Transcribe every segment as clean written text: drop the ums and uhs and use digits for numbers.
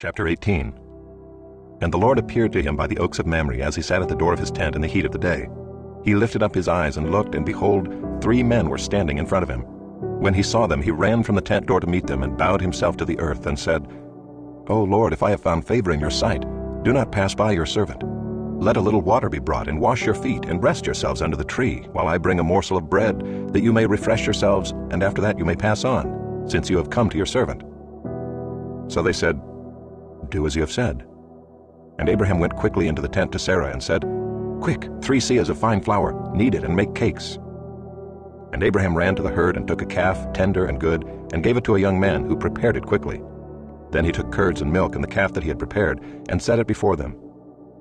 Chapter 18. And the Lord appeared to him by the oaks of Mamre as he sat at the door of his tent in the heat of the day. He lifted up his eyes and looked, and behold, 3 men were standing in front of him. When he saw them, he ran from the tent door to meet them, and bowed himself to the earth, and said, O Lord, if I have found favor in your sight, do not pass by your servant. Let a little water be brought, and wash your feet, and rest yourselves under the tree, while I bring a morsel of bread, that you may refresh yourselves, and after that you may pass on, since you have come to your servant. So they said, Do as you have said. And Abraham went quickly into the tent to Sarah and said, Quick, 3 seahs of fine flour, knead it and make cakes. And Abraham ran to the herd and took a calf, tender and good, and gave it to a young man, who prepared it quickly. Then he took curds and milk and the calf that he had prepared, and set it before them.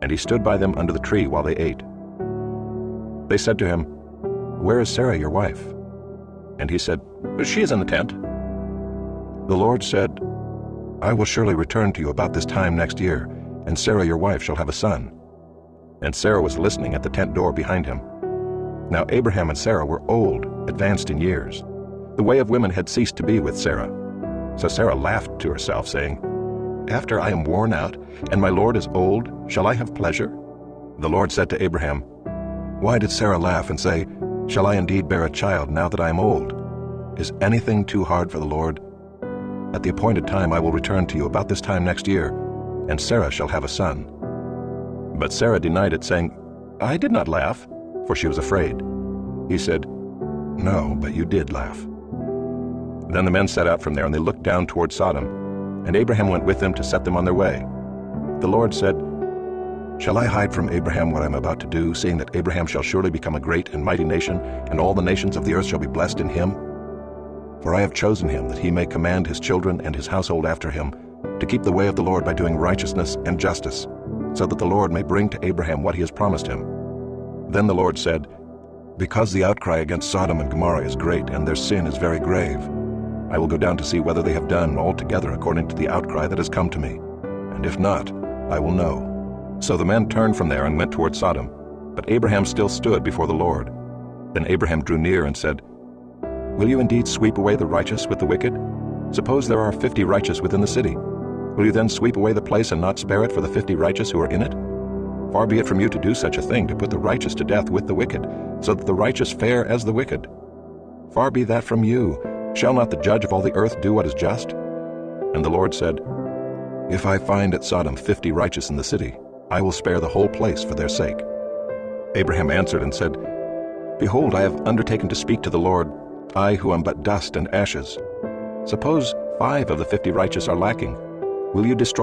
And he stood by them under the tree while they ate. They said to him, Where is Sarah your wife? And he said, She is in the tent. The Lord said, I will surely return to you about this time next year, and Sarah your wife shall have a son. And Sarah was listening at the tent door behind him. Now Abraham and Sarah were old, advanced in years. The way of women had ceased to be with Sarah. So Sarah laughed to herself, saying, After I am worn out, and my Lord is old, shall I have pleasure? The Lord said to Abraham, Why did Sarah laugh and say, Shall I indeed bear a child now that I am old? Is anything too hard for the Lord? At the appointed time I will return to you about this time next year, and Sarah shall have a son. But Sarah denied it, saying, I did not laugh, for she was afraid. He said, No, but you did laugh. Then the men set out from there, and they looked down toward Sodom, and Abraham went with them to set them on their way. The Lord said, Shall I hide from Abraham what I am about to do, seeing that Abraham shall surely become a great and mighty nation, and all the nations of the earth shall be blessed in him? For I have chosen him, that he may command his children and his household after him, to keep the way of the Lord by doing righteousness and justice, so that the Lord may bring to Abraham what he has promised him. Then the Lord said, Because the outcry against Sodom and Gomorrah is great, and their sin is very grave, I will go down to see whether they have done altogether according to the outcry that has come to me, and if not, I will know. So the men turned from there and went toward Sodom, but Abraham still stood before the Lord. Then Abraham drew near and said, Will you indeed sweep away the righteous with the wicked? Suppose there are 50 righteous within the city. Will you then sweep away the place and not spare it for the 50 righteous who are in it? Far be it from you to do such a thing, to put the righteous to death with the wicked, so that the righteous fare as the wicked. Far be that from you. Shall not the judge of all the earth do what is just? And the Lord said, If I find at Sodom 50 righteous in the city, I will spare the whole place for their sake. Abraham answered and said, Behold, I have undertaken to speak to the Lord, I who am but dust and ashes. Suppose 5 of the 50 righteous are lacking. Will you destroy